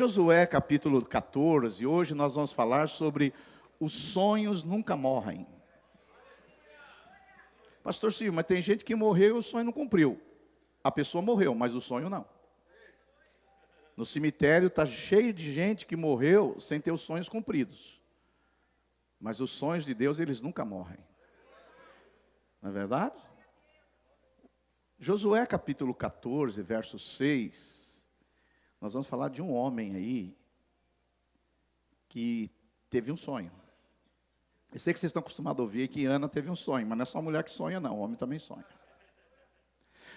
Josué capítulo 14, hoje nós vamos falar sobre os sonhos nunca morrem. Pastor Silvio, mas tem gente que morreu e o sonho não cumpriu. A pessoa morreu, mas o sonho não. No cemitério está cheio de gente que morreu sem ter os sonhos cumpridos. Mas os sonhos de Deus, eles nunca morrem. Não é verdade? Josué capítulo 14, verso 6. Nós vamos falar de um homem aí que teve um sonho. Eu sei que vocês estão acostumados a ouvir que Ana teve um sonho, mas não é só a mulher que sonha não, o homem também sonha.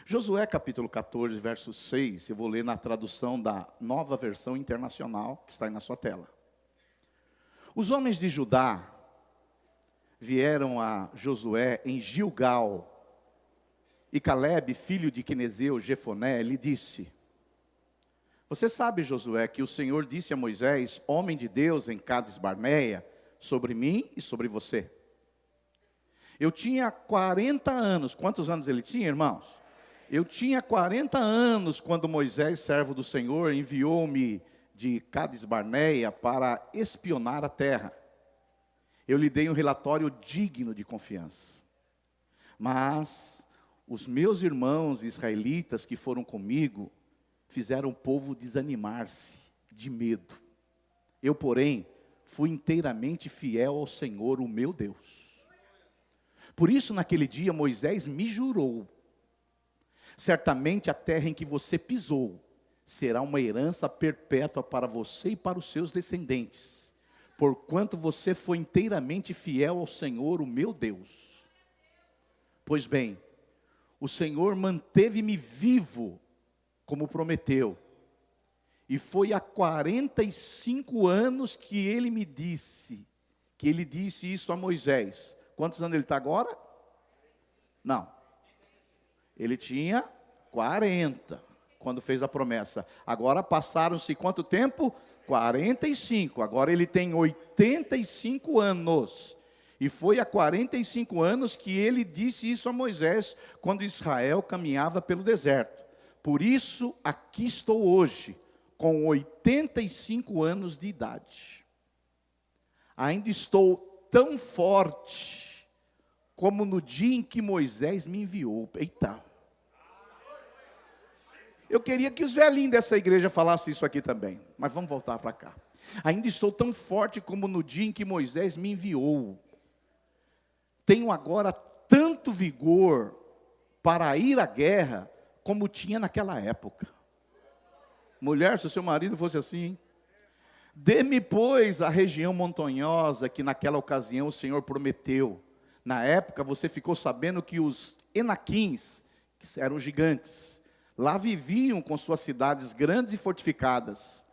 Josué capítulo 14, verso 6, eu vou ler na tradução da Nova Versão Internacional, que está aí na sua tela. Os homens de Judá vieram a Josué em Gilgal, e Caleb, filho de Quenezeu, Jefoné, lhe disse: você sabe, Josué, que o Senhor disse a Moisés, homem de Deus em Cades Barneia, sobre mim e sobre você. Eu tinha 40 anos, quantos anos ele tinha, irmãos? Eu tinha 40 anos quando Moisés, servo do Senhor, enviou-me de Cades Barneia para espionar a terra. Eu lhe dei um relatório digno de confiança. Mas os meus irmãos israelitas que foram comigo fizeram o povo desanimar-se de medo. Eu, porém, fui inteiramente fiel ao Senhor, o meu Deus. Por isso, naquele dia, Moisés me jurou: certamente a terra em que você pisou será uma herança perpétua para você e para os seus descendentes, porquanto você foi inteiramente fiel ao Senhor, o meu Deus. Pois bem, o Senhor manteve-me vivo, como prometeu, e foi há 45 anos que ele disse isso a Moisés. Quantos anos ele está agora? Não. Ele tinha 40, quando fez a promessa. Agora passaram-se quanto tempo? 45. Agora ele tem 85 anos. E foi há 45 anos que ele disse isso a Moisés, quando Israel caminhava pelo deserto. Por isso, aqui estou hoje, com 85 anos de idade. Ainda estou tão forte, como no dia em que Moisés me enviou. Eita! Eu queria que os velhinhos dessa igreja falassem isso aqui também, mas vamos voltar para cá. Ainda estou tão forte como no dia em que Moisés me enviou. Tenho agora tanto vigor para ir à guerra, como tinha naquela época. Mulher, se o seu marido fosse assim, hein? Dê-me, pois, a região montanhosa que naquela ocasião o Senhor prometeu. Na época você ficou sabendo que os Enaquins, que eram gigantes, lá viviam com suas cidades grandes e fortificadas.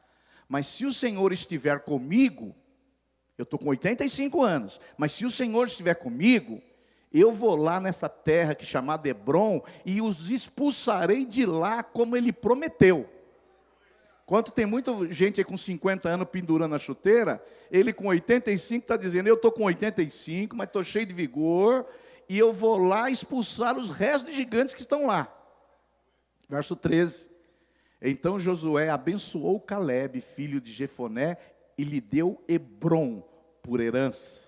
Mas se o Senhor estiver comigo, eu estou com 85 anos, mas se o Senhor estiver comigo, eu vou lá nessa terra que é chamada Hebrom e os expulsarei de lá como ele prometeu. Quanto tem muita gente aí com 50 anos pendurando a chuteira, ele com 85 está dizendo, eu estou com 85, mas estou cheio de vigor, e eu vou lá expulsar os restos de gigantes que estão lá. Verso 13. Então Josué abençoou Caleb, filho de Jefoné, e lhe deu Hebrom por herança.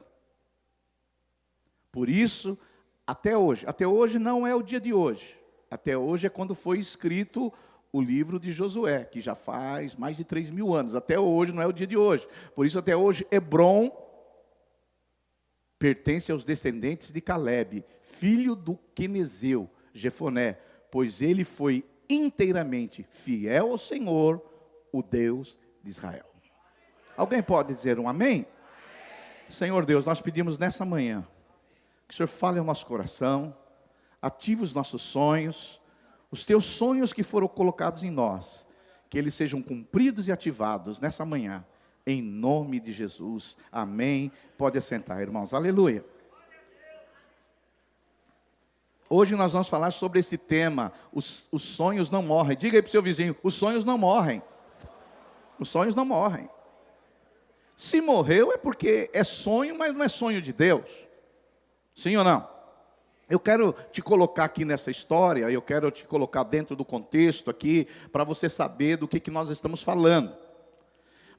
Por isso, até hoje não é o dia de hoje. Até hoje é quando foi escrito o livro de Josué, que já faz mais de 3.000 anos. Até hoje não é o dia de hoje. Por isso, até hoje, Hebrom pertence aos descendentes de Caleb, filho do Quenezeu, Jefoné, pois ele foi inteiramente fiel ao Senhor, o Deus de Israel. Alguém pode dizer um amém? Amém. Senhor Deus, nós pedimos nessa manhã que o Senhor fale ao nosso coração, ative os nossos sonhos, os teus sonhos que foram colocados em nós, que eles sejam cumpridos e ativados nessa manhã, em nome de Jesus. Amém. Pode assentar, irmãos. Aleluia. Hoje nós vamos falar sobre esse tema, os sonhos não morrem. Diga aí para o seu vizinho, os sonhos não morrem. Os sonhos não morrem. Se morreu é porque é sonho, mas não é sonho de Deus. Sim ou não? Eu quero te colocar aqui nessa história, eu quero te colocar dentro do contexto aqui, para você saber do que nós estamos falando.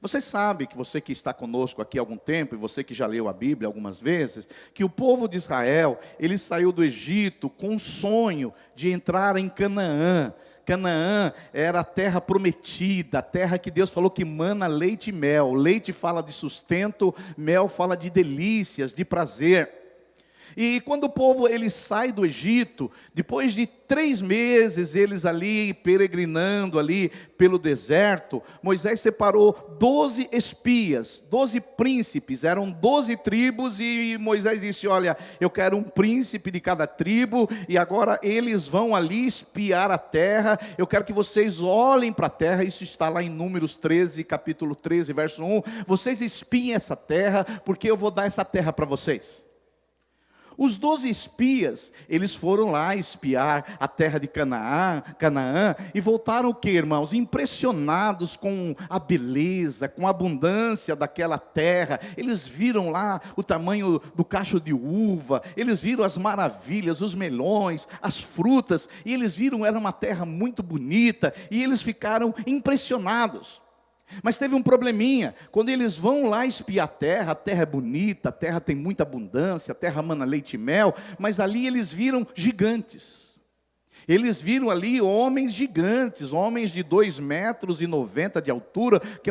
Você sabe, que você que está conosco aqui há algum tempo, e você que já leu a Bíblia algumas vezes, que o povo de Israel, ele saiu do Egito com um sonho de entrar em Canaã. Canaã era a terra prometida, a terra que Deus falou que mana leite e mel. Leite fala de sustento, mel fala de delícias, de prazer. E quando o povo ele sai do Egito, depois de 3 meses eles ali peregrinando ali pelo deserto, Moisés separou 12 espias, 12 príncipes, eram 12 tribos, e Moisés disse: olha, eu quero um príncipe de cada tribo, e agora eles vão ali espiar a terra, eu quero que vocês olhem para a terra. Isso está lá em Números 13, capítulo 13, verso 1, vocês espiem essa terra, porque eu vou dar essa terra para vocês. Os 12 espias, eles foram lá espiar a terra de Canaã, e voltaram o quê, irmãos? Impressionados com a beleza, com a abundância daquela terra. Eles viram lá o tamanho do cacho de uva, eles viram as maravilhas, os melões, as frutas, e eles viram, era uma terra muito bonita, e eles ficaram impressionados. Mas teve um probleminha. Quando eles vão lá espiar a terra é bonita, a terra tem muita abundância, a terra mana leite e mel, mas ali eles viram gigantes. Eles viram ali homens gigantes, homens de 2,90 metros de altura, que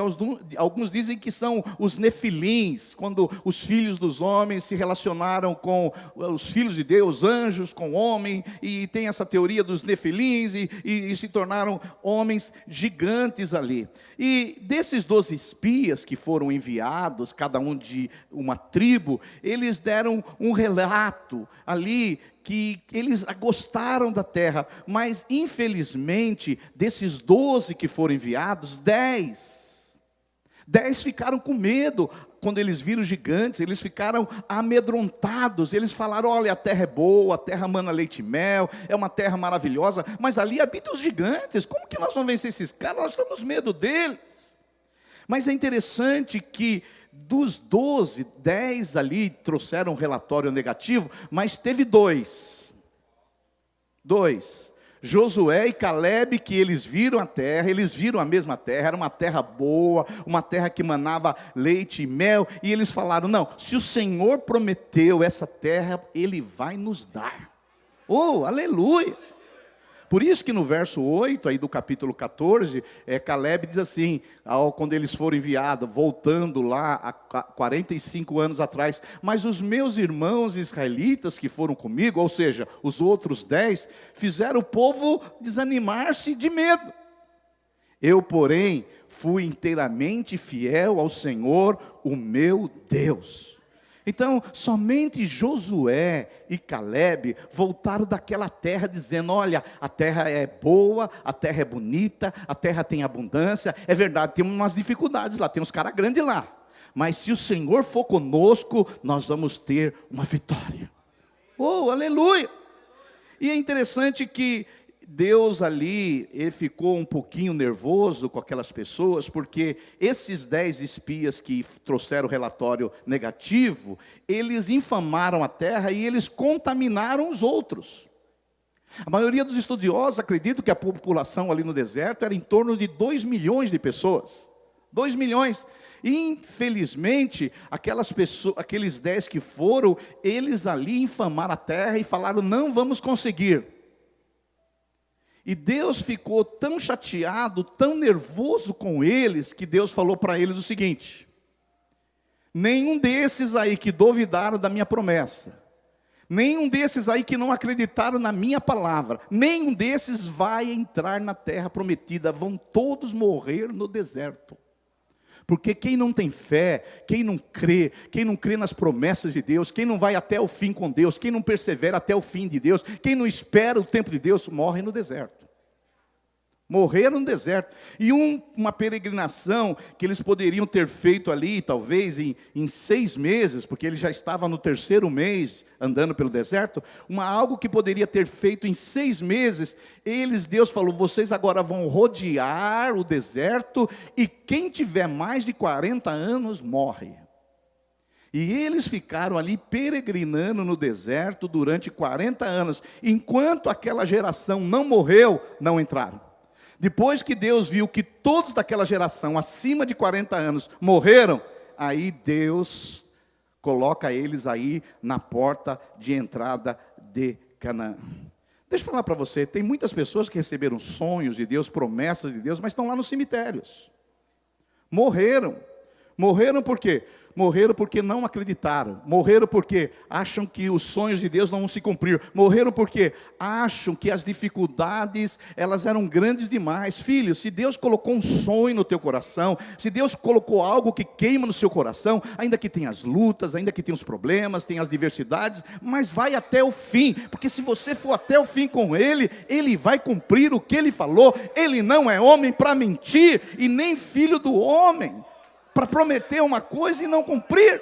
alguns dizem que são os nefilins, quando os filhos dos homens se relacionaram com os filhos de Deus, anjos com homem, e tem essa teoria dos nefilins, e se tornaram homens gigantes ali. E desses 12 espias que foram enviados, cada um de uma tribo, eles deram um relato ali, que eles gostaram da terra, mas infelizmente, desses 12 que foram enviados, 10 ficaram com medo. Quando eles viram gigantes, eles ficaram amedrontados. Eles falaram: olha, a terra é boa, a terra mana leite e mel, é uma terra maravilhosa, mas ali habitam os gigantes, como que nós vamos vencer esses caras? Nós temos medo deles. Mas é interessante que dos 12, 10 ali trouxeram um relatório negativo, mas teve dois, Josué e Calebe, que eles viram a terra, eles viram a mesma terra, era uma terra boa, uma terra que manava leite e mel, e eles falaram: não, se o Senhor prometeu essa terra, Ele vai nos dar. Oh, aleluia! Por isso que no verso 8 aí do capítulo 14, Calebe diz assim, quando eles foram enviados, voltando lá há 45 anos atrás: mas os meus irmãos israelitas que foram comigo, ou seja, os outros 10, fizeram o povo desanimar-se de medo. Eu, porém, fui inteiramente fiel ao Senhor, o meu Deus. Então, somente Josué e Calebe voltaram daquela terra dizendo: olha, a terra é boa, a terra é bonita, a terra tem abundância. É verdade, tem umas dificuldades lá, tem uns caras grandes lá, mas se o Senhor for conosco, nós vamos ter uma vitória. Oh, aleluia! E é interessante que Deus ali, ele ficou um pouquinho nervoso com aquelas pessoas, porque esses 10 espias que trouxeram o relatório negativo, eles infamaram a terra e eles contaminaram os outros. A maioria dos estudiosos acreditam que a população ali no deserto era em torno de 2 milhões de pessoas. 2 milhões. Infelizmente, aqueles 10 que foram, eles ali infamaram a terra e falaram: não vamos conseguir. E Deus ficou tão chateado, tão nervoso com eles, que Deus falou para eles o seguinte: nenhum desses aí que duvidaram da minha promessa, nenhum desses aí que não acreditaram na minha palavra, nenhum desses vai entrar na terra prometida, vão todos morrer no deserto. Porque quem não tem fé, quem não crê nas promessas de Deus, quem não vai até o fim com Deus, quem não persevera até o fim de Deus, quem não espera o tempo de Deus, morre no deserto. Morreram no deserto. E uma peregrinação que eles poderiam ter feito ali, talvez em 6 meses, porque ele já estava no 3º mês andando pelo deserto, algo que poderia ter feito em 6 meses, Deus falou: vocês agora vão rodear o deserto, e quem tiver mais de 40 anos morre. E eles ficaram ali peregrinando no deserto durante 40 anos, enquanto aquela geração não morreu, não entraram. Depois que Deus viu que todos daquela geração, acima de 40 anos, morreram, aí Deus coloca eles aí na porta de entrada de Canaã. Deixa eu falar para você, tem muitas pessoas que receberam sonhos de Deus, promessas de Deus, mas estão lá nos cemitérios. Morreram. Morreram por quê? Morreram porque não acreditaram. Morreram porque acham que os sonhos de Deus não vão se cumprir. Morreram porque acham que as dificuldades, elas eram grandes demais. Filho, se Deus colocou um sonho no teu coração, se Deus colocou algo que queima no seu coração, ainda que tenha as lutas, ainda que tenha os problemas, tenha as diversidades, mas vai até o fim. Porque se você for até o fim com Ele, Ele vai cumprir o que Ele falou. Ele não é homem para mentir e nem filho do homem para prometer uma coisa e não cumprir.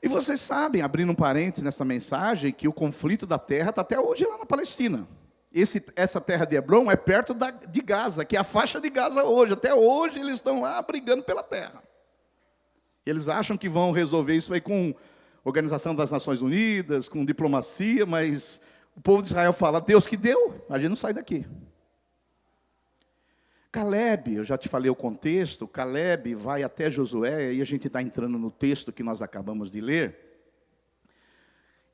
E vocês sabem, abrindo um parênteses nessa mensagem, que o conflito da terra está até hoje lá na Palestina. Essa terra de Hebrom é perto de Gaza, que é a faixa de Gaza hoje. Até hoje eles estão lá brigando pela terra. Eles acham que vão resolver isso aí com Organização das Nações Unidas, com diplomacia, mas o povo de Israel fala, Deus que deu, a gente não sai daqui. Caleb, eu já te falei o contexto, Caleb vai até Josué, aí a gente está entrando no texto que nós acabamos de ler.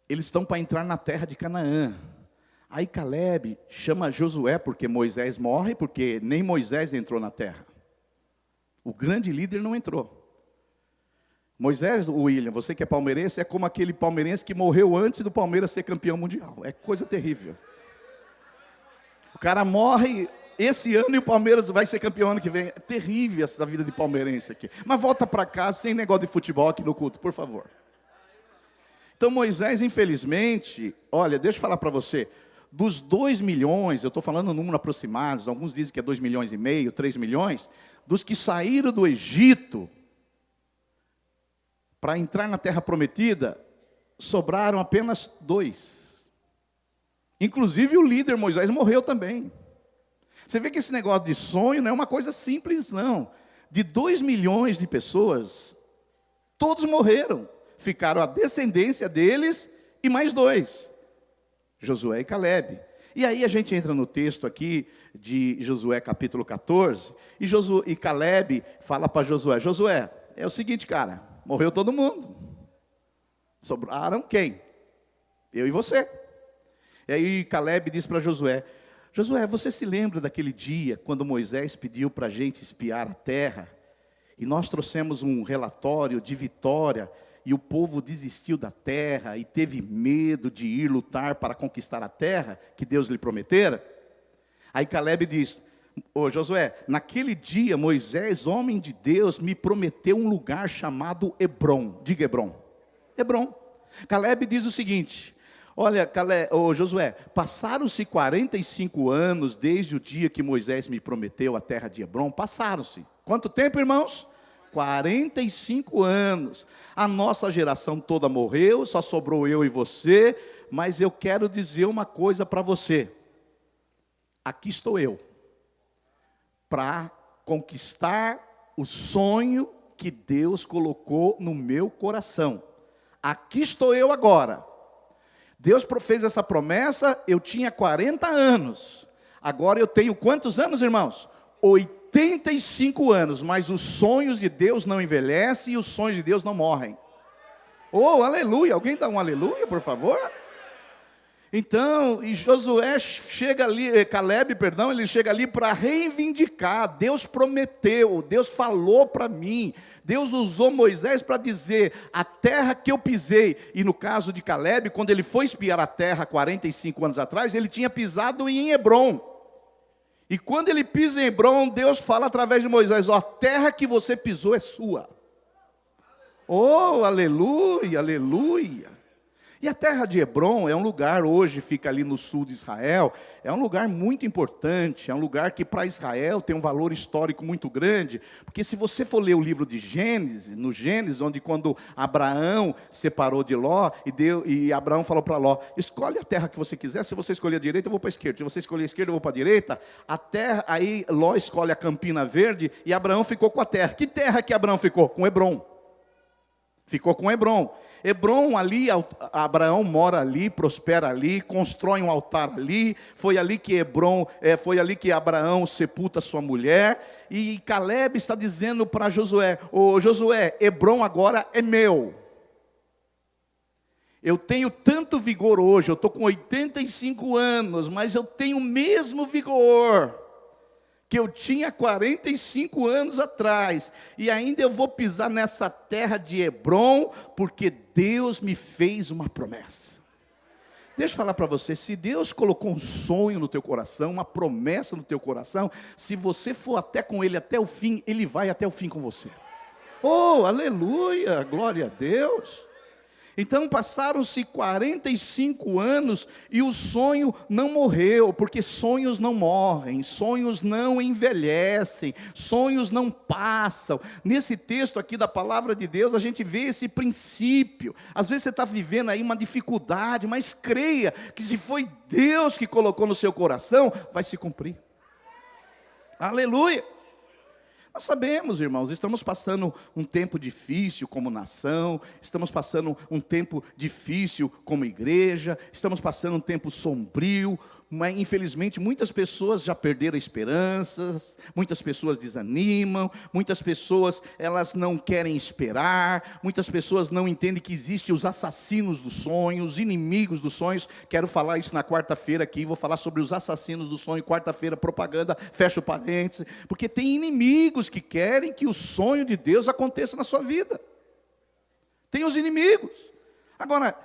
Eles estão para entrar na terra de Canaã. Aí Caleb chama Josué, porque Moisés morre, porque nem Moisés entrou na terra. O grande líder não entrou. Moisés, William, você que é palmeirense, é como aquele palmeirense que morreu antes do Palmeiras ser campeão mundial. É coisa terrível. O cara morre esse ano e o Palmeiras vai ser campeão ano que vem. É terrível essa vida de palmeirense aqui. Mas volta para cá, sem negócio de futebol aqui no culto, por favor. Então Moisés, infelizmente, olha, deixa eu falar para você, dos 2 milhões, eu estou falando um número aproximado, alguns dizem que é 2,5 milhões, 3 milhões, dos que saíram do Egito para entrar na terra prometida, sobraram apenas 2. Inclusive o líder Moisés morreu também. Você vê que esse negócio de sonho não é uma coisa simples, não. De 2 milhões de pessoas, todos morreram. Ficaram a descendência deles e mais 2. Josué e Caleb. E aí a gente entra no texto aqui de Josué capítulo 14. E Caleb fala para Josué, Josué, é o seguinte, cara, morreu todo mundo. Sobraram quem? Eu e você. E aí Caleb diz para Josué, Josué, você se lembra daquele dia quando Moisés pediu para a gente espiar a terra? E nós trouxemos um relatório de vitória e o povo desistiu da terra e teve medo de ir lutar para conquistar a terra que Deus lhe prometera? Aí Caleb diz, Josué, naquele dia Moisés, homem de Deus, me prometeu um lugar chamado Hebrom. Diga Hebrom. Hebrom. Caleb diz o seguinte, olha, Josué, passaram-se 45 anos desde o dia que Moisés me prometeu a terra de Hebrom. Passaram-se. Quanto tempo, irmãos? 45 anos. A nossa geração toda morreu, só sobrou eu e você. Mas eu quero dizer uma coisa para você. Aqui estou eu. Para conquistar o sonho que Deus colocou no meu coração. Aqui estou eu agora. Deus fez essa promessa, eu tinha 40 anos. Agora eu tenho quantos anos, irmãos? 85 anos, mas os sonhos de Deus não envelhecem e os sonhos de Deus não morrem. Oh, aleluia! Alguém dá um aleluia, por favor? Então, e Josué chega ali, Caleb, perdão, ele chega ali para reivindicar. Deus prometeu, Deus falou para mim. Deus usou Moisés para dizer, a terra que eu pisei, e no caso de Caleb, quando ele foi espiar a terra 45 anos atrás, ele tinha pisado em Hebrom. E quando ele pisa em Hebrom, Deus fala através de Moisés, ó, a terra que você pisou é sua. Oh, aleluia, aleluia. E a terra de Hebrom é um lugar, hoje fica ali no sul de Israel, é um lugar muito importante, é um lugar que para Israel tem um valor histórico muito grande, porque se você for ler o livro de Gênesis, no Gênesis, onde quando Abraão separou de Ló, e Abraão falou para Ló, escolhe a terra que você quiser, se você escolher a direita eu vou para a esquerda, se você escolher a esquerda eu vou para a direita, a terra, aí Ló escolhe a Campina Verde, e Abraão ficou com a terra. Que terra que Abraão ficou? Com Hebrom. Ficou com Hebrom. Hebrom ali, Abraão mora ali, prospera ali, constrói um altar ali. Foi ali que Abraão sepulta sua mulher. E Caleb está dizendo para Josué: ô Josué, Hebrom agora é meu. Eu tenho tanto vigor hoje, eu estou com 85 anos, mas eu tenho o mesmo vigor que eu tinha 45 anos atrás, e ainda eu vou pisar nessa terra de Hebrom, porque Deus me fez uma promessa. Deixa eu falar para você, se Deus colocou um sonho no teu coração, uma promessa no teu coração, se você for até com Ele até o fim, Ele vai até o fim com você. Oh, aleluia, glória a Deus. Então passaram-se 45 anos e o sonho não morreu, porque sonhos não morrem, sonhos não envelhecem, sonhos não passam. Nesse texto aqui da palavra de Deus, a gente vê esse princípio. Às vezes você está vivendo aí uma dificuldade, mas creia que se foi Deus que colocou no seu coração, vai se cumprir. Aleluia! Nós sabemos, irmãos, estamos passando um tempo difícil como nação, estamos passando um tempo difícil como igreja, estamos passando um tempo sombrio, mas infelizmente muitas pessoas já perderam esperanças, muitas pessoas desanimam, muitas pessoas elas não querem esperar, muitas pessoas não entendem que existem os assassinos dos sonhos, os inimigos dos sonhos. Quero falar isso na quarta-feira aqui, vou falar sobre os assassinos do sonho, quarta-feira, propaganda, fecha o parênteses, porque tem inimigos que querem que o sonho de Deus aconteça na sua vida. Tem os inimigos. Agora,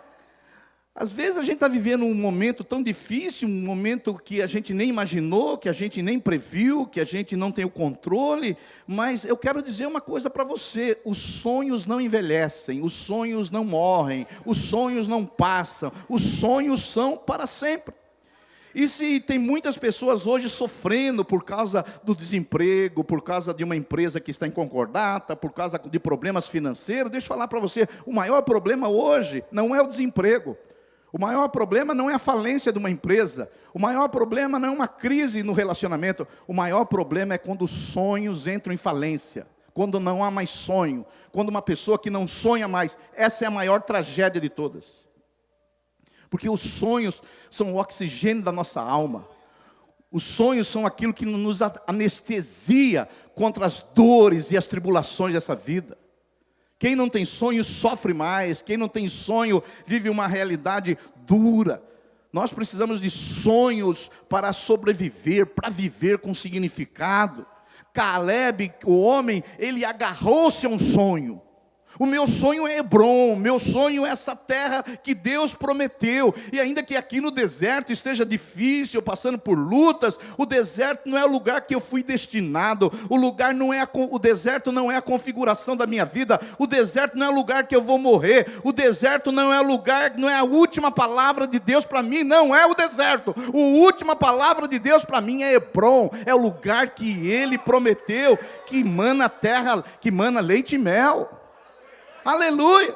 às vezes a gente está vivendo um momento tão difícil, um momento que a gente nem imaginou, que a gente nem previu, que a gente não tem o controle, mas eu quero dizer uma coisa para você: os sonhos não envelhecem, os sonhos não morrem, os sonhos não passam, os sonhos são para sempre. E se tem muitas pessoas hoje sofrendo por causa do desemprego, por causa de uma empresa que está em concordata, por causa de problemas financeiros, deixa eu falar para você, o maior problema hoje não é o desemprego. O maior problema não é a falência de uma empresa. O maior problema não é uma crise no relacionamento. O maior problema é quando os sonhos entram em falência. Quando não há mais sonho. Quando uma pessoa que não sonha mais. Essa é a maior tragédia de todas. Porque os sonhos são o oxigênio da nossa alma. Os sonhos são aquilo que nos anestesia contra as dores e as tribulações dessa vida. Quem não tem sonho sofre mais. Quem não tem sonho vive uma realidade dura. Nós precisamos de sonhos para sobreviver, para viver com significado. Caleb, o homem, ele agarrou-se a um sonho. O meu sonho é Hebrom, meu sonho é essa terra que Deus prometeu. E ainda que aqui no deserto esteja difícil, passando por lutas, o deserto não é o lugar que eu fui destinado. O deserto não é a configuração da minha vida. O deserto não é o lugar que eu vou morrer. O deserto não é o lugar, não é a última palavra de Deus para mim, não é o deserto. A última palavra de Deus para mim é Hebrom, é o lugar que Ele prometeu, que mana terra, que mana leite e mel. Aleluia!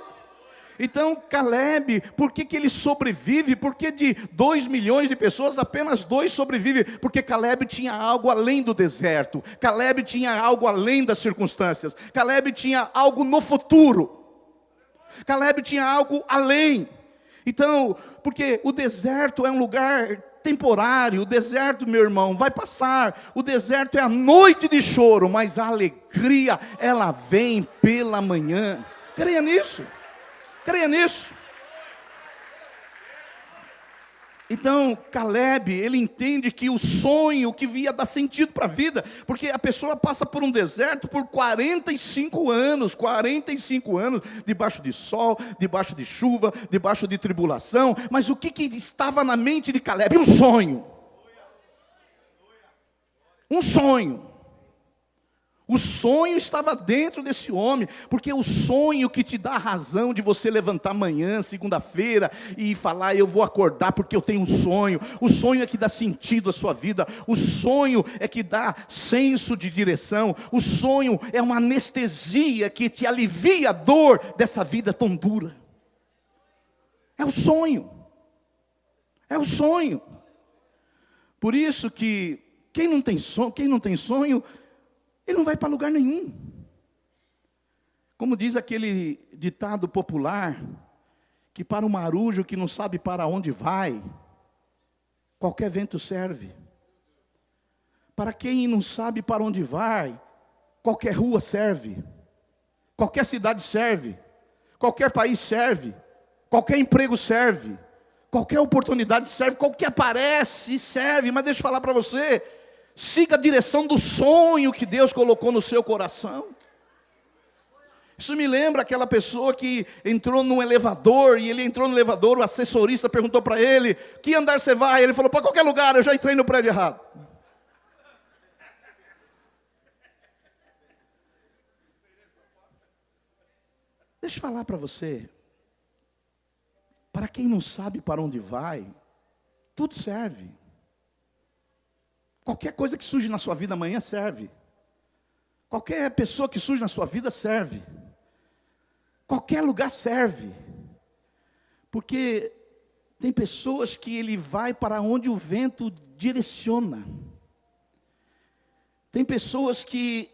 Então Caleb, por que ele sobrevive? Porque de 2 milhões de pessoas, apenas 2 sobrevivem? Porque Caleb tinha algo além do deserto. Caleb tinha algo além das circunstâncias. Caleb tinha algo no futuro. Caleb tinha algo além. Então, porque o deserto é um lugar temporário. O deserto, meu irmão, vai passar. O deserto é a noite de choro, mas a alegria, ela vem pela manhã. Creia nisso. Creia nisso. Então, Caleb, ele entende que o sonho que via dar sentido para a vida, porque a pessoa passa por um deserto por 45 anos, debaixo de sol, debaixo de chuva, debaixo de tribulação, mas o que estava na mente de Caleb? Um sonho. Um sonho. O sonho estava dentro desse homem, porque o sonho que te dá a razão de você levantar amanhã, segunda-feira, e falar: eu vou acordar porque eu tenho um sonho. O sonho é que dá sentido à sua vida. O sonho é que dá senso de direção. O sonho é uma anestesia que te alivia a dor dessa vida tão dura. É o sonho. É o sonho. Por isso que quem não tem sonho, ele não vai para lugar nenhum. Como diz aquele ditado popular, que para o marujo que não sabe para onde vai, qualquer vento serve. Para quem não sabe para onde vai, qualquer rua serve. Qualquer cidade serve. Qualquer país serve. Qualquer emprego serve. Qualquer oportunidade serve. Qualquer aparece serve. Mas deixa eu falar para você. Siga a direção do sonho que Deus colocou no seu coração. Isso me lembra aquela pessoa que entrou num elevador, e ele entrou no elevador, o assessorista perguntou para ele, que andar você vai? Ele falou, para qualquer lugar, eu já entrei no prédio errado. Deixa eu falar para você, para quem não sabe para onde vai, tudo serve. Qualquer coisa que surge na sua vida amanhã serve. Qualquer pessoa que surge na sua vida serve. Qualquer lugar serve. Porque tem pessoas que ele vai para onde o vento direciona. Tem pessoas que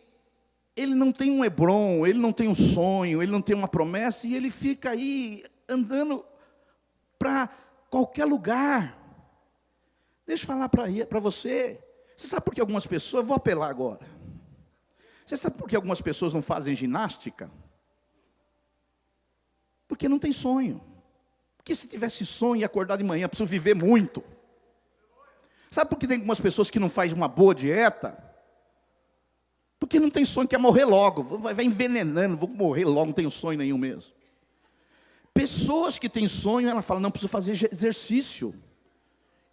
ele não tem um Hebron, ele não tem um sonho, ele não tem uma promessa, e ele fica aí andando para qualquer lugar. Deixa eu falar para você. Você sabe por que algumas pessoas, eu vou apelar agora. Você sabe por que algumas pessoas não fazem ginástica? Porque não tem sonho. Porque se tivesse sonho e acordar de manhã, preciso viver muito. Sabe por que tem algumas pessoas que não fazem uma boa dieta? Porque não tem sonho, quer morrer logo. Vai envenenando, vou morrer logo, não tenho sonho nenhum mesmo. Pessoas que têm sonho, ela fala, não, preciso fazer exercício.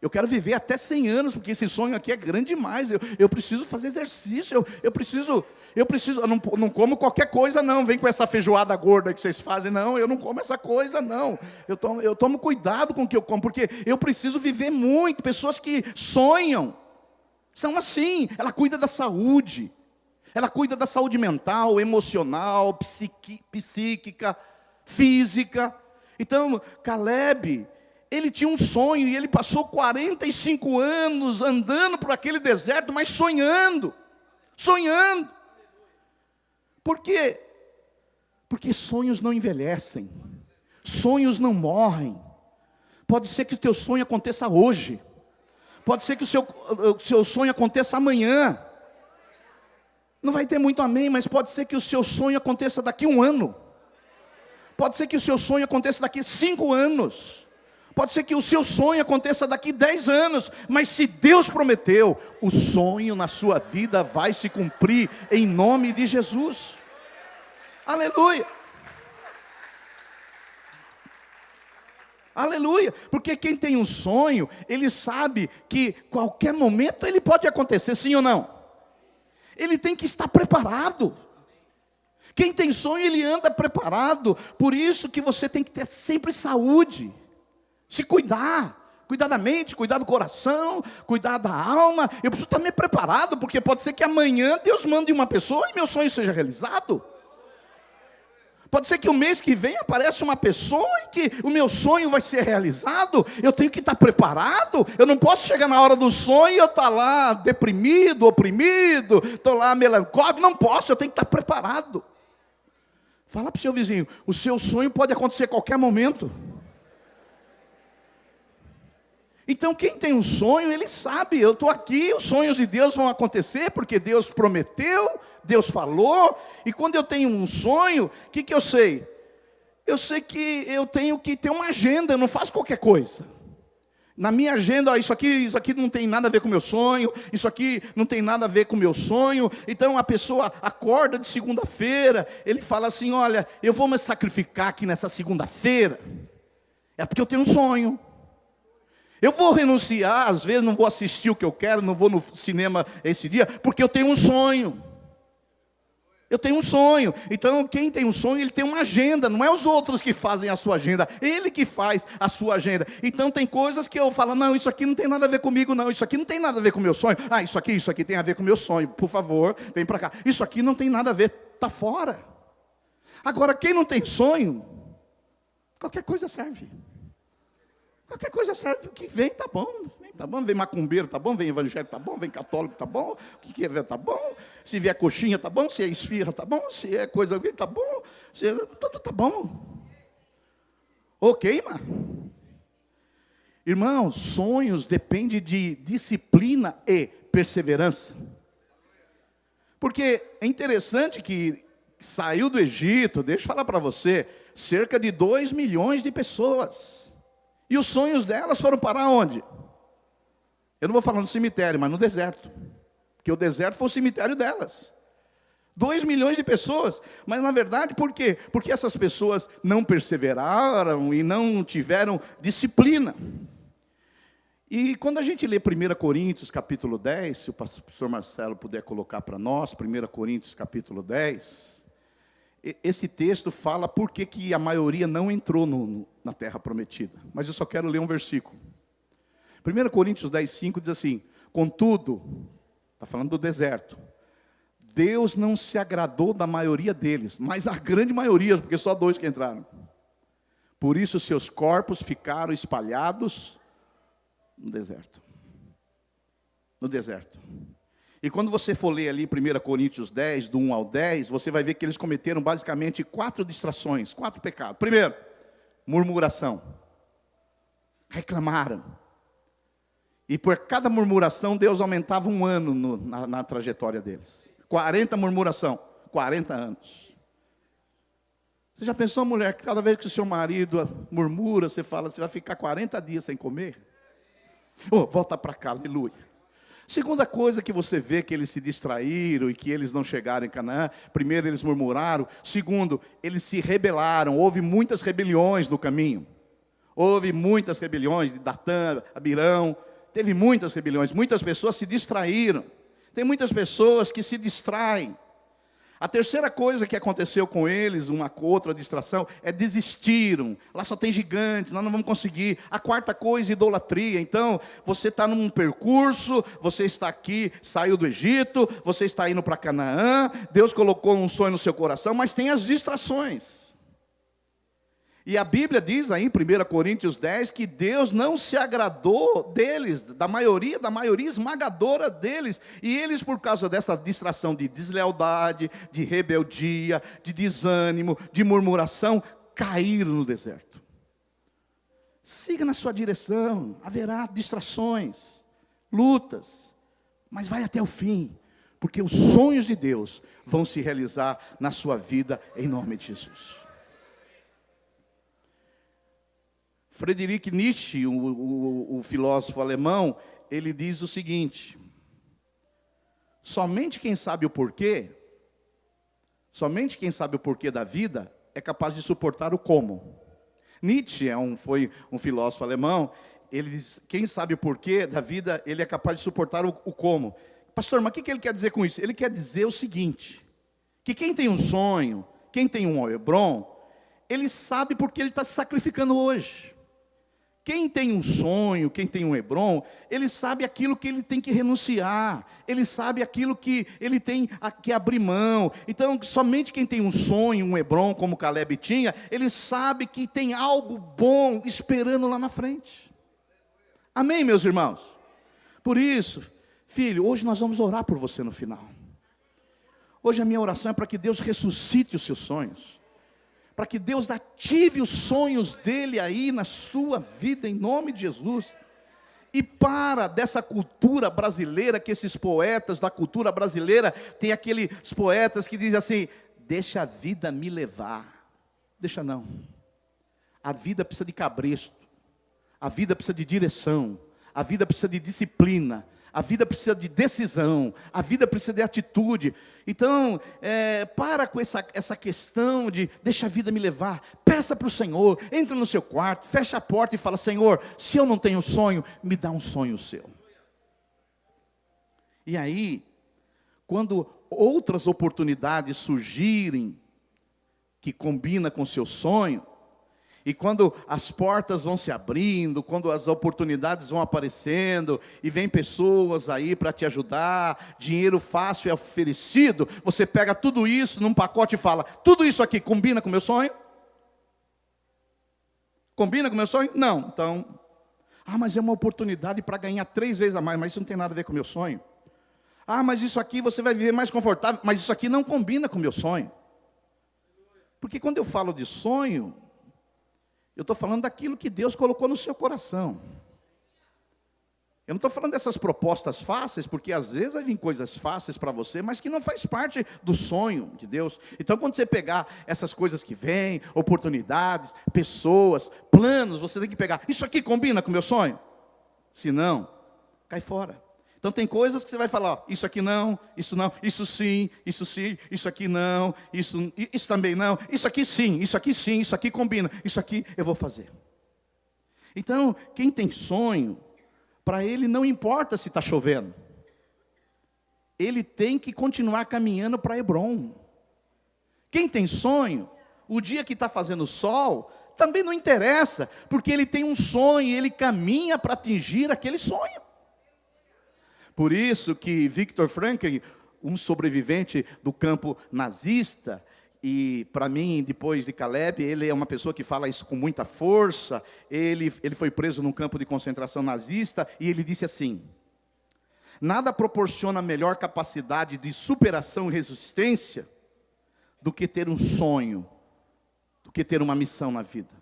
Eu quero viver até 100 anos, porque esse sonho aqui é grande demais. Eu preciso fazer exercício, eu não como qualquer coisa não. Vem com essa feijoada gorda que vocês fazem, não, eu não como essa coisa não. Eu tomo cuidado com o que eu como, porque eu preciso viver muito. Pessoas que sonham, são assim, ela cuida da saúde. Ela cuida da saúde mental, emocional, psíquica, física. Então, Caleb, ele tinha um sonho e ele passou 45 anos andando por aquele deserto, mas sonhando. Por quê? Porque sonhos não envelhecem. Sonhos não morrem. Pode ser que o teu sonho aconteça hoje. Pode ser que o seu sonho aconteça amanhã. Não vai ter muito amém, mas pode ser que o seu sonho aconteça daqui a 1 ano. Pode ser que o seu sonho aconteça daqui a 5 anos. Pode ser que o seu sonho aconteça daqui a 10 anos. Mas se Deus prometeu, o sonho na sua vida vai se cumprir em nome de Jesus. Aleluia. Aleluia. Porque quem tem um sonho, ele sabe que qualquer momento ele pode acontecer, sim ou não? Ele tem que estar preparado. Quem tem sonho, ele anda preparado. Por isso que você tem que ter sempre saúde. Se cuidar. Cuidar da mente, cuidar do coração, cuidar da alma. Eu preciso estar meio preparado, porque pode ser que amanhã Deus mande uma pessoa e meu sonho seja realizado. Pode ser que o mês que vem apareça uma pessoa e que o meu sonho vai ser realizado. Eu tenho que estar preparado. Eu não posso chegar na hora do sonho e eu estar lá deprimido, oprimido, estou lá melancólico. Não posso, eu tenho que estar preparado. Fala para o seu vizinho, o seu sonho pode acontecer a qualquer momento. Então quem tem um sonho, ele sabe, eu estou aqui, os sonhos de Deus vão acontecer, porque Deus prometeu, Deus falou. E quando eu tenho um sonho, o que eu sei? Eu sei que eu tenho que ter uma agenda, eu não faço qualquer coisa. Na minha agenda, isso aqui não tem nada a ver com o meu sonho, isso aqui não tem nada a ver com o meu sonho. Então a pessoa acorda de segunda-feira, ele fala assim, olha, eu vou me sacrificar aqui nessa segunda-feira, é porque eu tenho um sonho. Eu vou renunciar, às vezes não vou assistir o que eu quero, não vou no cinema esse dia, porque eu tenho um sonho. Eu tenho um sonho. Então quem tem um sonho, ele tem uma agenda. Não é os outros que fazem a sua agenda, ele que faz a sua agenda. Então tem coisas que eu falo, não, isso aqui não tem nada a ver comigo não. Isso aqui não tem nada a ver com o meu sonho. Ah, isso aqui tem a ver com o meu sonho. Por favor, vem para cá. Isso aqui não tem nada a ver, está fora. Agora quem não tem sonho, qualquer coisa serve. Qualquer coisa serve, o que vem tá bom, vem macumbeiro, tá bom, vem evangélico, tá bom, vem católico, tá bom, o que vier tá bom, se vier coxinha, tá bom, se é esfirra, tá bom, se é coisa, tá bom, tudo tá bom. Ou queima. Irmãos, sonhos dependem de disciplina e perseverança. Porque é interessante que saiu do Egito, deixa eu falar para você, cerca de 2 milhões de pessoas. E os sonhos delas foram parar onde? Eu não vou falar no cemitério, mas no deserto. Porque o deserto foi o cemitério delas. 2 milhões de pessoas. Mas na verdade, por quê? Porque essas pessoas não perseveraram e não tiveram disciplina. E quando a gente lê 1 Coríntios capítulo 10, se o pastor Marcelo puder colocar para nós, 1 Coríntios capítulo 10, esse texto fala por que a maioria não entrou na terra prometida. Mas eu só quero ler um versículo. 1 Coríntios 10, 5 diz assim: contudo, está falando do deserto, Deus não se agradou da maioria deles, mas a grande maioria, porque só 2 que entraram. Por isso seus corpos ficaram espalhados no deserto. No deserto. E quando você for ler ali 1 Coríntios 10, do 1 ao 10, você vai ver que eles cometeram basicamente 4 distrações, 4 pecados. Primeiro, murmuração. Reclamaram. E por cada murmuração, Deus aumentava 1 ano na trajetória deles. 40 murmuração, 40 anos. Você já pensou, mulher, que cada vez que o seu marido murmura, você fala, você vai ficar 40 dias sem comer? Oh, volta para cá, aleluia. Segunda coisa que você vê que eles se distraíram e que eles não chegaram em Canaã. Primeiro, eles murmuraram. Segundo, eles se rebelaram. Houve muitas rebeliões no caminho. Houve muitas rebeliões de Datã, Abirão. Teve muitas rebeliões. Muitas pessoas se distraíram. Tem muitas pessoas que se distraem. A terceira coisa que aconteceu com eles, uma outra distração, é desistiram. Lá só tem gigante, nós não vamos conseguir. A quarta coisa, idolatria. Então, você está num percurso, você está aqui, saiu do Egito, você está indo para Canaã, Deus colocou um sonho no seu coração, mas tem as distrações. E a Bíblia diz aí em 1 Coríntios 10 que Deus não se agradou deles, da maioria esmagadora deles. E eles, por causa dessa distração de deslealdade, de rebeldia, de desânimo, de murmuração, caíram no deserto. Siga na sua direção, haverá distrações, lutas, mas vai até o fim, porque os sonhos de Deus vão se realizar na sua vida, em nome de Jesus. Friedrich Nietzsche, o filósofo alemão, ele diz o seguinte: somente quem sabe o porquê da vida é capaz de suportar o como. Nietzsche foi um filósofo alemão, ele diz, quem sabe o porquê da vida, ele é capaz de suportar o como. Pastor, mas o que ele quer dizer com isso? Ele quer dizer o seguinte, que quem tem um sonho, quem tem um Hebron, ele sabe porque ele está se sacrificando hoje. Quem tem um sonho, quem tem um Hebron, ele sabe aquilo que ele tem que renunciar, ele sabe aquilo que ele tem que abrir mão. Então, somente quem tem um sonho, um Hebron, como Caleb tinha, ele sabe que tem algo bom esperando lá na frente. Amém, meus irmãos? Por isso, filho, hoje nós vamos orar por você no final. Hoje a minha oração é para que Deus ressuscite os seus sonhos, para que Deus ative os sonhos dele aí na sua vida, em nome de Jesus. E para dessa cultura brasileira, que esses poetas da cultura brasileira, tem aqueles poetas que dizem assim, deixa a vida me levar. Deixa não. A vida precisa de cabresto, a vida precisa de direção, a vida precisa de disciplina, a vida precisa de decisão, a vida precisa de atitude. Então, para com essa questão de deixa a vida me levar. Peça para o Senhor, entra no seu quarto, fecha a porta e fala, Senhor, se eu não tenho sonho, me dá um sonho seu. E aí, quando outras oportunidades surgirem, que combina com o seu sonho, e quando as portas vão se abrindo, quando as oportunidades vão aparecendo, e vem pessoas aí para te ajudar, dinheiro fácil é oferecido, você pega tudo isso num pacote e fala, tudo isso aqui combina com o meu sonho? Combina com o meu sonho? Não, então, mas é uma oportunidade para ganhar 3 vezes a mais, mas isso não tem nada a ver com o meu sonho. Mas isso aqui você vai viver mais confortável, mas isso aqui não combina com o meu sonho. Porque quando eu falo de sonho, Eu estou falando daquilo que Deus colocou no seu coração. Eu não estou falando dessas propostas fáceis, porque às vezes vai vir coisas fáceis para você, mas que não faz parte do sonho de Deus. Então, quando você pegar essas coisas que vêm, oportunidades, pessoas, planos, você tem que pegar, isso aqui combina com o meu sonho? Se não, cai fora. Então tem coisas que você vai falar, ó, isso aqui não, isso sim, isso aqui não, isso também não, isso aqui sim, isso aqui combina, isso aqui eu vou fazer. Então, quem tem sonho, para ele não importa se está chovendo. Ele tem que continuar caminhando para Hebrom. Quem tem sonho, o dia que está fazendo sol, também não interessa, porque ele tem um sonho, ele caminha para atingir aquele sonho. Por isso que Viktor Frankl, um sobrevivente do campo nazista, e para mim, depois de Caleb, ele é uma pessoa que fala isso com muita força. Ele foi preso num campo de concentração nazista, e ele disse assim: nada proporciona melhor capacidade de superação e resistência do que ter um sonho, do que ter uma missão na vida.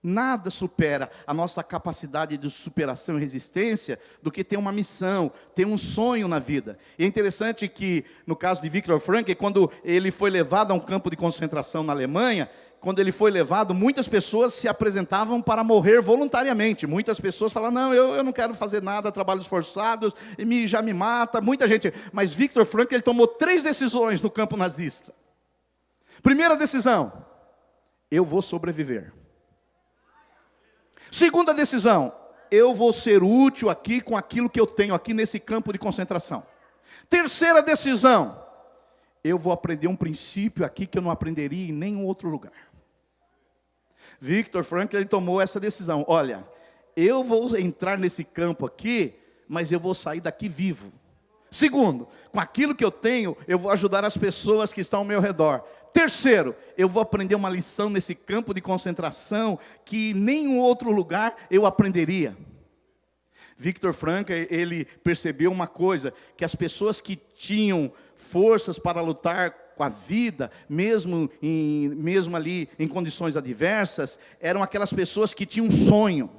Nada supera a nossa capacidade de superação e resistência do que ter uma missão, ter um sonho na vida. E é interessante que, no caso de Viktor Frankl, quando ele foi levado a um campo de concentração na Alemanha, quando ele foi levado, muitas pessoas se apresentavam para morrer voluntariamente. Muitas pessoas falavam, não, eu não quero fazer nada, trabalhos forçados, já me mata, muita gente. Mas Viktor Frankl, ele tomou 3 decisões no campo nazista. Primeira decisão, eu vou sobreviver. Segunda decisão, eu vou ser útil aqui com aquilo que eu tenho aqui nesse campo de concentração. Terceira decisão, eu vou aprender um princípio aqui que eu não aprenderia em nenhum outro lugar. Viktor Frankl, ele tomou essa decisão. Olha, eu vou entrar nesse campo aqui, mas eu vou sair daqui vivo. Segundo, com aquilo que eu tenho, eu vou ajudar as pessoas que estão ao meu redor. Terceiro, eu vou aprender uma lição nesse campo de concentração que em nenhum outro lugar eu aprenderia. Viktor Frankl, ele percebeu uma coisa, que as pessoas que tinham forças para lutar com a vida, mesmo ali em condições adversas, eram aquelas pessoas que tinham um sonho,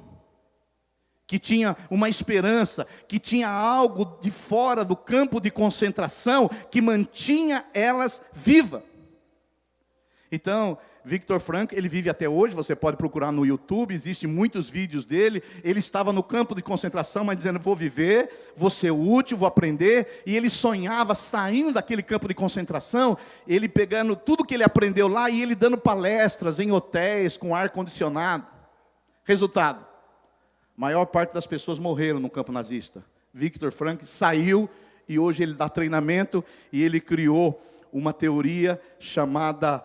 que tinha uma esperança, que tinha algo de fora do campo de concentração que mantinha elas vivas. Então, Viktor Frankl, ele vive até hoje, você pode procurar no YouTube, existem muitos vídeos dele. Ele estava no campo de concentração, mas dizendo, vou viver, vou ser útil, vou aprender. E ele sonhava saindo daquele campo de concentração, ele pegando tudo que ele aprendeu lá e ele dando palestras em hotéis com ar-condicionado. Resultado, a maior parte das pessoas morreram no campo nazista. Viktor Frankl saiu e hoje ele dá treinamento e ele criou uma teoria chamada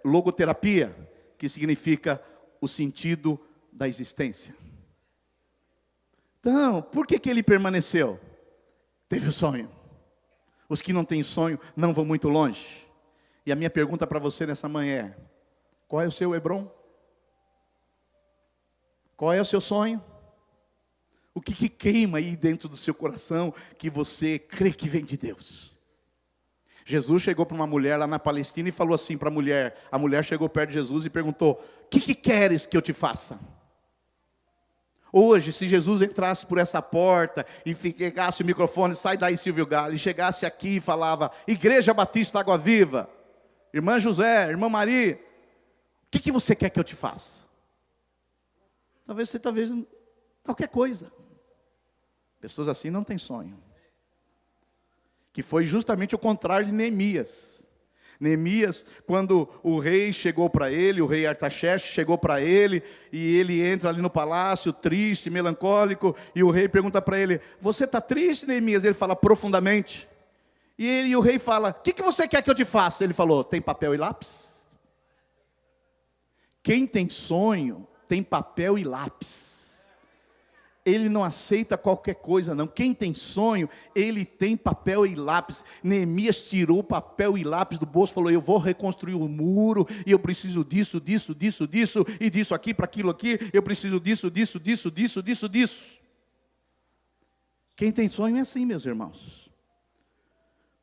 logoterapia, que significa o sentido da existência. Então, por que ele permaneceu? Teve o sonho. Os que não têm sonho não vão muito longe. E a minha pergunta para você nessa manhã é, qual é o seu Hebrom? Qual é o seu sonho? O que queima aí dentro do seu coração que você crê que vem de Deus? Jesus chegou para uma mulher lá na Palestina e falou assim para a mulher chegou perto de Jesus e perguntou, o que queres que eu te faça? Hoje, se Jesus entrasse por essa porta e pegasse o microfone, sai daí Silvio Galli, e chegasse aqui e falava, Igreja Batista Água Viva, Irmã José, Irmã Maria, o que você quer que eu te faça? Talvez qualquer coisa. Pessoas assim não têm sonho. Que foi justamente o contrário de Neemias. Neemias, quando o rei chegou para ele, o rei Artaxerxes chegou para ele, e ele entra ali no palácio, triste, melancólico, e o rei pergunta para ele, você está triste, Neemias? Ele fala, profundamente. E o rei fala, o que você quer que eu te faça? Ele falou, tem papel e lápis? Quem tem sonho, tem papel e lápis. Ele não aceita qualquer coisa não. Quem tem sonho, ele tem papel e lápis. Neemias tirou papel e lápis do bolso, falou, eu vou reconstruir o muro, e eu preciso disso, e disso aqui, para aquilo aqui, eu preciso disso. Quem tem sonho é assim, meus irmãos.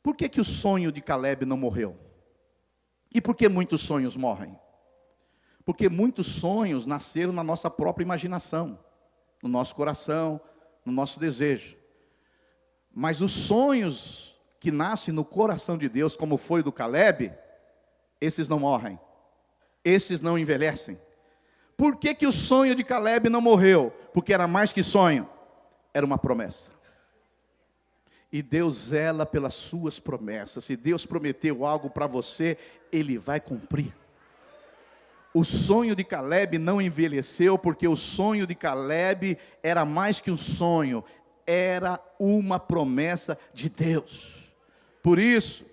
Por que o sonho de Caleb não morreu? E por que muitos sonhos morrem? Porque muitos sonhos nasceram na nossa própria imaginação, no nosso coração, no nosso desejo. Mas os sonhos que nascem no coração de Deus, como foi o do Caleb, esses não morrem, esses não envelhecem. Por que que o sonho de Caleb não morreu? Porque era mais que sonho, era uma promessa. E Deus zela pelas suas promessas. Se Deus prometeu algo para você, Ele vai cumprir. O sonho de Caleb não envelheceu, porque o sonho de Caleb era mais que um sonho, era uma promessa de Deus. Por isso,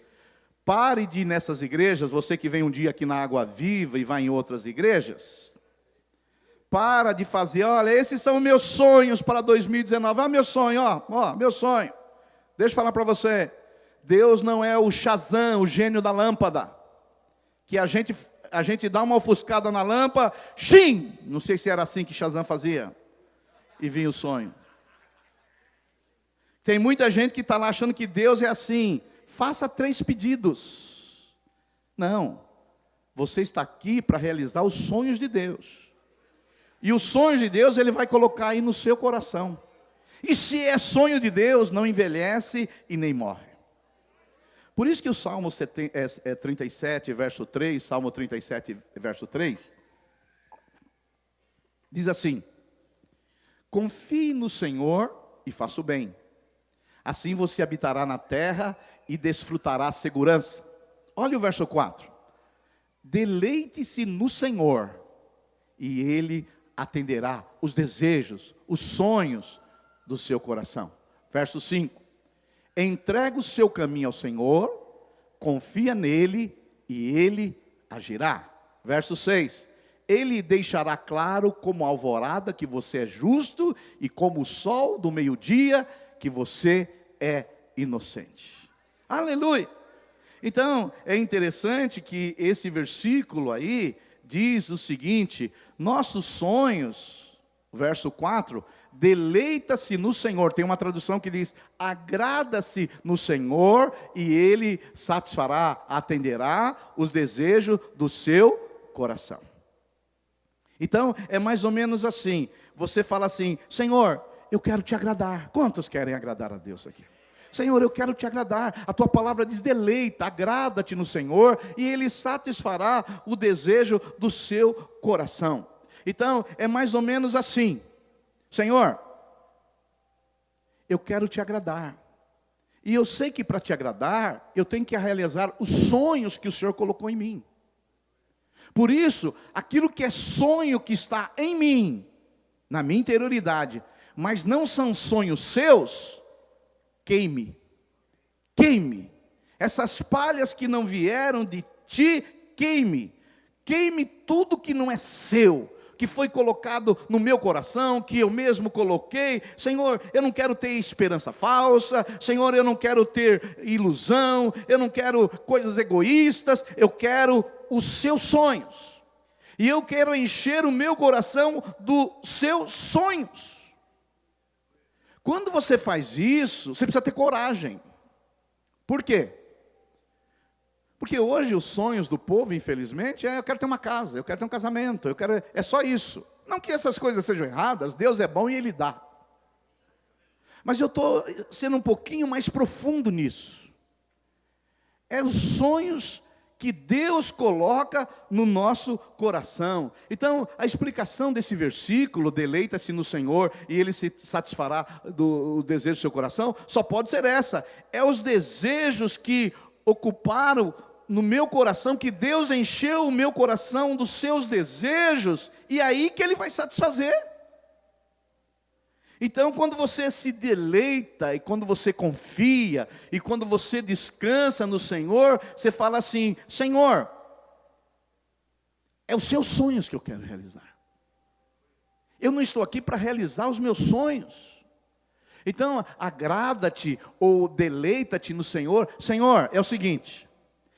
pare de ir nessas igrejas, você que vem um dia aqui na Água Viva e vai em outras igrejas, para de fazer, olha, esses são meus sonhos para 2019, meu sonho, meu sonho. Deixa eu falar para você, Deus não é o Shazam, o gênio da lâmpada, que a gente dá uma ofuscada na lâmpada, xim, não sei se era assim que Shazam fazia, e vinha o sonho. Tem muita gente que está lá achando que Deus é assim, faça 3 pedidos. Não, você está aqui para realizar os sonhos de Deus, e os sonhos de Deus Ele vai colocar aí no seu coração. E se é sonho de Deus, não envelhece e nem morre. Por isso que o Salmo 37, verso 3, Salmo 37, verso 3, diz assim: confie no Senhor e faça o bem, assim você habitará na terra e desfrutará a segurança. Olha o verso 4, deleite-se no Senhor, e Ele atenderá os desejos, os sonhos do seu coração. Verso 5, entrega o seu caminho ao Senhor, confia nele e Ele agirá. Verso 6, Ele deixará claro como a alvorada que você é justo, e como o sol do meio-dia que você é inocente. Aleluia! Então, é interessante que esse versículo aí diz o seguinte: nossos sonhos, verso 4, deleita-se no Senhor. Tem uma tradução que diz: agrada-se no Senhor e Ele satisfará, atenderá os desejos do seu coração. Então, é mais ou menos assim. Você fala assim: Senhor, eu quero te agradar. Quantos querem agradar a Deus aqui? Senhor, eu quero te agradar. A tua palavra diz: deleita, agrada-te no Senhor e Ele satisfará o desejo do seu coração. Então, é mais ou menos assim: Senhor, eu quero te agradar. E eu sei que para te agradar, eu tenho que realizar os sonhos que o Senhor colocou em mim. Por isso, aquilo que é sonho que está em mim, na minha interioridade, mas não são sonhos seus, queime. Queime. Essas palhas que não vieram de ti, queime. Queime tudo que não é seu, que foi colocado no meu coração, que eu mesmo coloquei. Senhor, eu não quero ter esperança falsa. Senhor, eu não quero ter ilusão. Eu não quero coisas egoístas. Eu quero os seus sonhos. E eu quero encher o meu coração dos seus sonhos. Quando você faz isso, você precisa ter coragem. Por quê? Porque hoje os sonhos do povo, infelizmente, eu quero ter uma casa, eu quero ter um casamento, é só isso. Não que essas coisas sejam erradas, Deus é bom e Ele dá. Mas eu estou sendo um pouquinho mais profundo nisso. É os sonhos que Deus coloca no nosso coração. Então, a explicação desse versículo, deleita-se no Senhor e Ele se satisfará do desejo do seu coração, só pode ser essa. É os desejos que ocuparam no meu coração, que Deus encheu o meu coração dos seus desejos, e aí que Ele vai satisfazer. Então, quando você se deleita, e quando você confia, e quando você descansa no Senhor, você fala assim: Senhor, é os seus sonhos que eu quero realizar. Eu não estou aqui para realizar os meus sonhos. Então, agrada-te ou deleita-te no Senhor. Senhor, é o seguinte: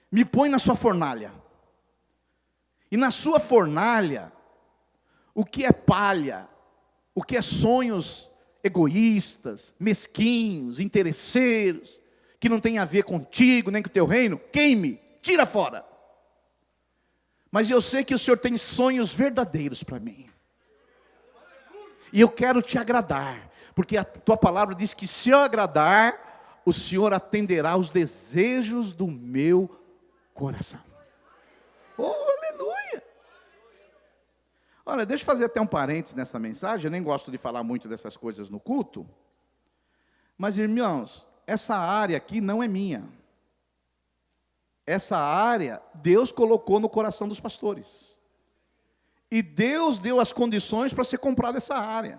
me põe na sua fornalha. E na sua fornalha, o que é palha, o que é sonhos egoístas, mesquinhos, interesseiros, que não tem a ver contigo, nem com o teu reino, queime, tira fora. Mas eu sei que o Senhor tem sonhos verdadeiros para mim. E eu quero te agradar, porque a tua palavra diz que se eu agradar, o Senhor atenderá os desejos do meu coração. Oh, aleluia! Olha, deixa eu fazer até um parênteses nessa mensagem. Eu nem gosto de falar muito dessas coisas no culto. Mas, irmãos, essa área aqui não é minha. Essa área, Deus colocou no coração dos pastores. E Deus deu as condições para ser comprada essa área.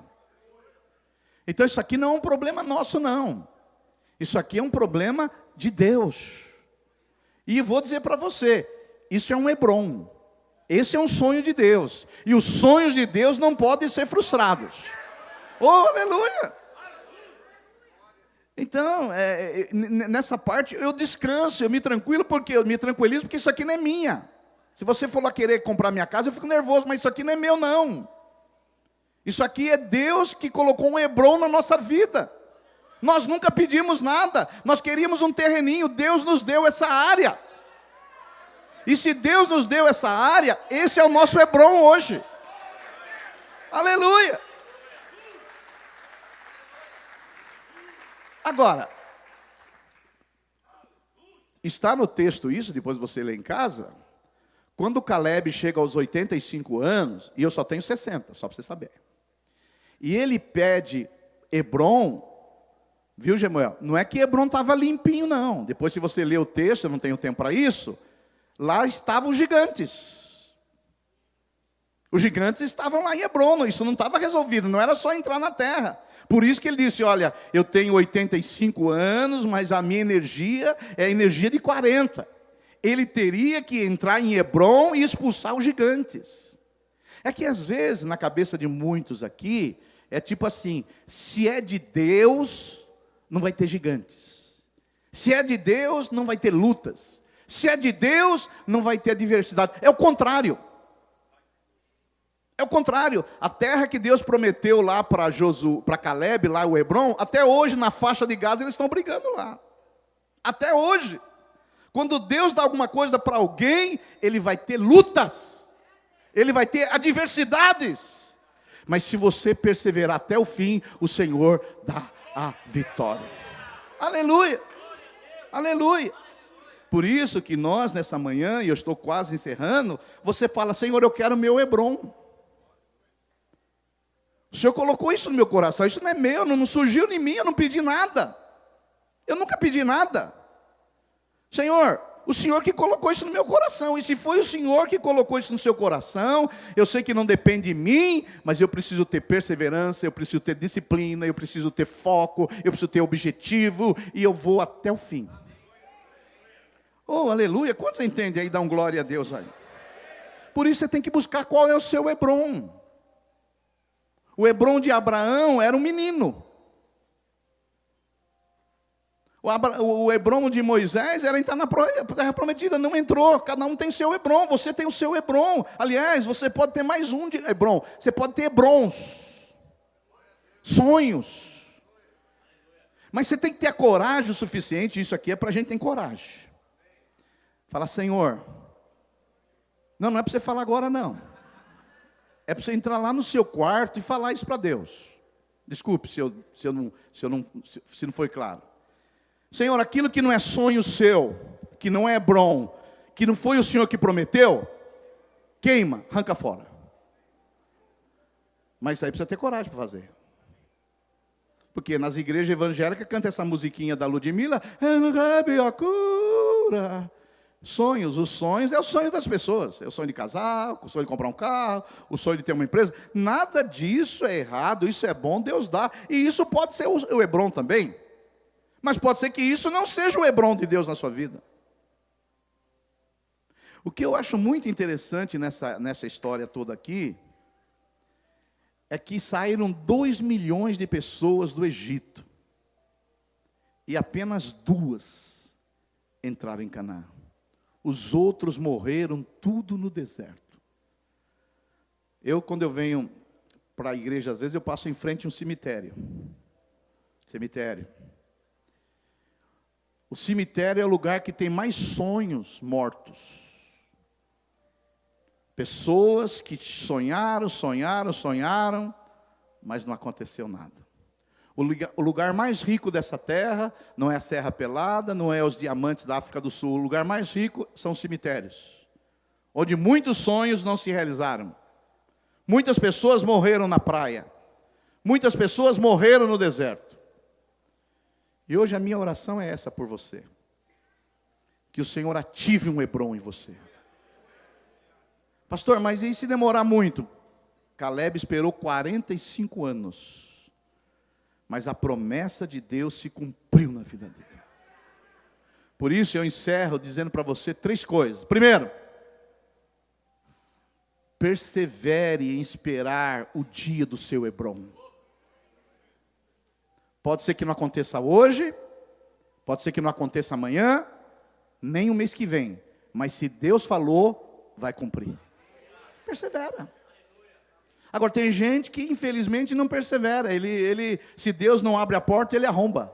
Então, isso aqui não é um problema nosso, não. Isso aqui é um problema de Deus. E vou dizer para você, isso é um Hebron. Esse é um sonho de Deus. E os sonhos de Deus não podem ser frustrados. Oh, aleluia! Então, nessa parte eu descanso, eu me tranquilizo porque isso aqui não é minha. Se você for lá querer comprar minha casa, eu fico nervoso, mas isso aqui não é meu, não. Isso aqui é Deus que colocou um Hebron na nossa vida. Nós nunca pedimos nada, nós queríamos um terreninho, Deus nos deu essa área. E se Deus nos deu essa área, esse é o nosso Hebron hoje. Aleluia! Agora, está no texto isso, depois você lê em casa, quando Caleb chega aos 85 anos, e eu só tenho 60, só para você saber. E ele pede Hebron, viu, Gemuel? Não é que Hebron estava limpinho, não. Depois, se você ler o texto, eu não tenho tempo para isso, lá estavam os gigantes. Os gigantes estavam lá em Hebron, isso não estava resolvido, não era só entrar na terra. Por isso que ele disse, olha, eu tenho 85 anos, mas a minha energia é a energia de 40. Ele teria que entrar em Hebron e expulsar os gigantes. É que às vezes, na cabeça de muitos aqui, é tipo assim, se é de Deus, não vai ter gigantes. Se é de Deus, não vai ter lutas. Se é de Deus, não vai ter adversidade. É o contrário. É o contrário. A terra que Deus prometeu lá para Caleb, lá o Hebron, até hoje na faixa de Gaza eles estão brigando lá. Até hoje. Quando Deus dá alguma coisa para alguém, ele vai ter lutas. Ele vai ter adversidades. Mas se você perseverar até o fim, o Senhor dá a vitória. Aleluia. Aleluia. Por isso que nós nessa manhã, e eu estou quase encerrando, você fala, Senhor, eu quero o meu Hebron. O Senhor colocou isso no meu coração, isso não é meu, não surgiu em mim, eu não pedi nada. Eu nunca pedi nada. Senhor, o Senhor que colocou isso no meu coração, e se foi o Senhor que colocou isso no seu coração, eu sei que não depende de mim, mas eu preciso ter perseverança, eu preciso ter disciplina, eu preciso ter foco, eu preciso ter objetivo, e eu vou até o fim. Oh, aleluia, quantos entendem aí, dá um glória a Deus aí? Por isso você tem que buscar qual é o seu Hebron. O Hebron de Abraão era um menino. O Hebron de Moisés era entrar na terra prometida, não entrou. Cada um tem seu Hebron, você tem o seu Hebron. Aliás, você pode ter mais um de Hebron. Você pode ter Hebrons, sonhos. Mas você tem que ter a coragem o suficiente, isso aqui é para a gente ter coragem. Fala, Senhor. Não é para você falar agora, não. É para você entrar lá no seu quarto e falar isso para Deus. Desculpe se não foi claro. Senhor, aquilo que não é sonho seu, que não é Hebron, que não foi o Senhor que prometeu, queima, arranca fora. Mas isso aí precisa ter coragem para fazer. Porque nas igrejas evangélicas canta essa musiquinha da Ludmilla. Sonhos, os sonhos é o sonho das pessoas. É o sonho de casar, o sonho de comprar um carro, o sonho de ter uma empresa. Nada disso é errado, isso é bom, Deus dá. E isso pode ser o Hebron também. Mas pode ser que isso não seja o Hebron de Deus na sua vida. O que eu acho muito interessante nessa história toda aqui, é que saíram 2 milhões de pessoas do Egito. E apenas 2 entraram em Canaã. Os outros morreram tudo no deserto. Quando eu venho para a igreja, às vezes eu passo em frente a um cemitério. Cemitério. O cemitério é o lugar que tem mais sonhos mortos. Pessoas que sonharam, mas não aconteceu nada. O lugar mais rico dessa terra não é a Serra Pelada, não é os diamantes da África do Sul. O lugar mais rico são os cemitérios, onde muitos sonhos não se realizaram. Muitas pessoas morreram na praia. Muitas pessoas morreram no deserto. E hoje a minha oração é essa por você. Que o Senhor ative um Hebrom em você. Pastor, mas e se demorar muito? Caleb esperou 45 anos. Mas a promessa de Deus se cumpriu na vida dele. Por isso eu encerro dizendo para você 3 coisas. Primeiro, persevere em esperar o dia do seu Hebrom. Pode ser que não aconteça hoje, pode ser que não aconteça amanhã, nem o mês que vem. Mas se Deus falou, vai cumprir. Persevera. Agora tem gente que infelizmente não persevera. Se Deus não abre a porta, ele arromba.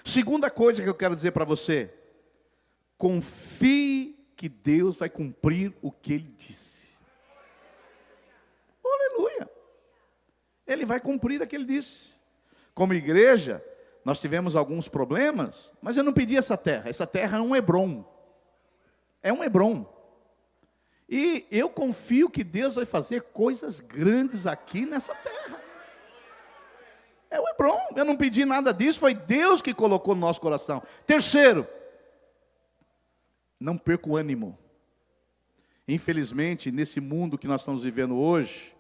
Segunda coisa que eu quero dizer para você: confie que Deus vai cumprir o que Ele disse. Aleluia! Ele vai cumprir o que Ele disse. Como igreja, nós tivemos alguns problemas, mas eu não pedi essa terra. Essa terra é um Hebrom. É um Hebrom. E eu confio que Deus vai fazer coisas grandes aqui nessa terra. É o Hebrom. Eu não pedi nada disso, foi Deus que colocou no nosso coração. Terceiro, não perca o ânimo. Infelizmente, nesse mundo que nós estamos vivendo hoje,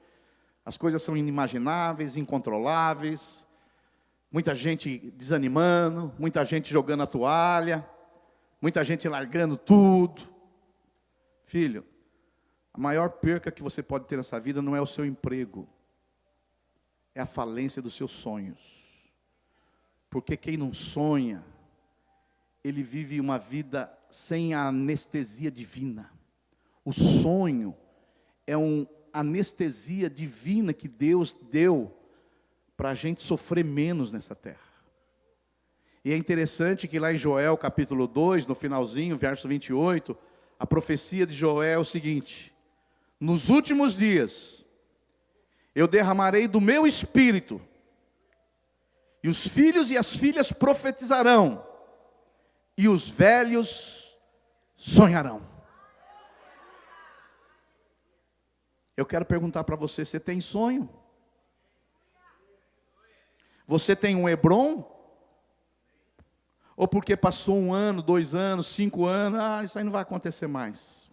as coisas são inimagináveis, incontroláveis. Muita gente desanimando, muita gente jogando a toalha, muita gente largando tudo. Filho, a maior perca que você pode ter nessa vida não é o seu emprego, é a falência dos seus sonhos. Porque quem não sonha, ele vive uma vida sem a anestesia divina. O sonho é uma anestesia divina que Deus deu para a gente sofrer menos nessa terra. E é interessante que lá em Joel capítulo 2, no finalzinho, verso 28, a profecia de Joel é o seguinte: nos últimos dias, eu derramarei do meu espírito, e os filhos e as filhas profetizarão, e os velhos sonharão. Eu quero perguntar para você: você tem sonho? Você tem um Hebrom? Ou porque passou 1 ano, 2 anos, 5 anos, isso aí não vai acontecer mais.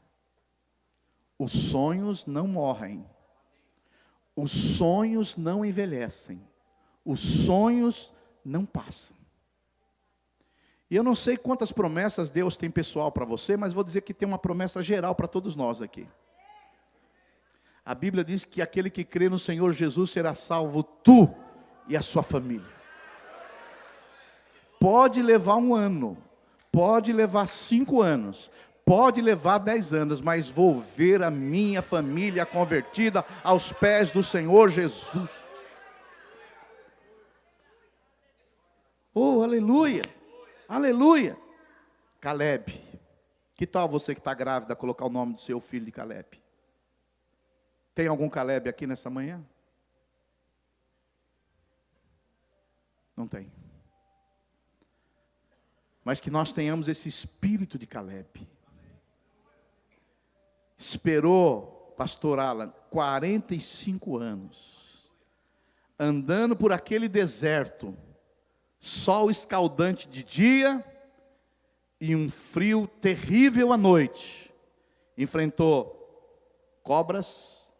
Os sonhos não morrem. Os sonhos não envelhecem. Os sonhos não passam. E eu não sei quantas promessas Deus tem pessoal para você, mas vou dizer que tem uma promessa geral para todos nós aqui. A Bíblia diz que aquele que crê no Senhor Jesus será salvo, tu e a sua família. Pode levar 1 ano, pode levar 5 anos, pode levar 10 anos, mas vou ver a minha família convertida aos pés do Senhor Jesus. Oh, aleluia, aleluia. Caleb, que tal você que está grávida colocar o nome do seu filho de Caleb? Tem algum Caleb aqui nessa manhã? Não tem. Mas que nós tenhamos esse espírito de Caleb. Esperou, pastor Alan, 45 anos, andando por aquele deserto, sol escaldante de dia e um frio terrível à noite. Enfrentou cobras,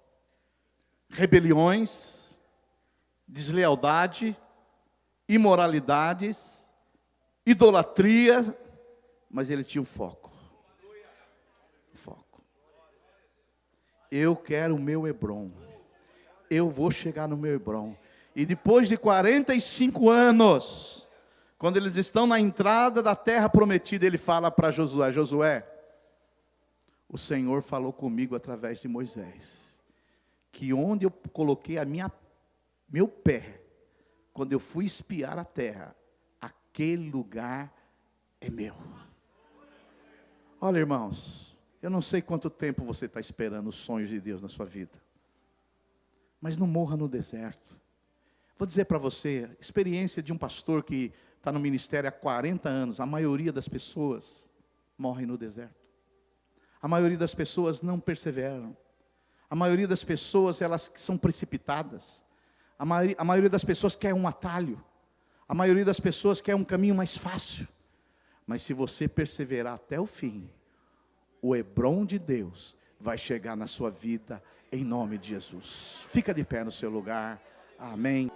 rebeliões, deslealdade, imoralidades, idolatria, mas ele tinha um foco. Eu quero o meu Hebrom. Eu vou chegar no meu Hebrom. E depois de 45 anos, quando eles estão na entrada da terra prometida, ele fala para Josué: Josué, o Senhor falou comigo através de Moisés, que onde eu coloquei meu pé, quando eu fui espiar a terra, aquele lugar é meu. Olha, irmãos, Eu não sei quanto tempo você está esperando os sonhos de Deus na sua vida. Mas não morra no deserto. Vou dizer para você, experiência de um pastor que está no ministério há 40 anos. A maioria das pessoas morrem no deserto. A maioria das pessoas não perseveram. A maioria das pessoas, elas são precipitadas. A maioria das pessoas quer um atalho. A maioria das pessoas quer um caminho mais fácil. Mas se você perseverar até o fim, o Hebrom de Deus vai chegar na sua vida, em nome de Jesus. Fica de pé no seu lugar. Amém.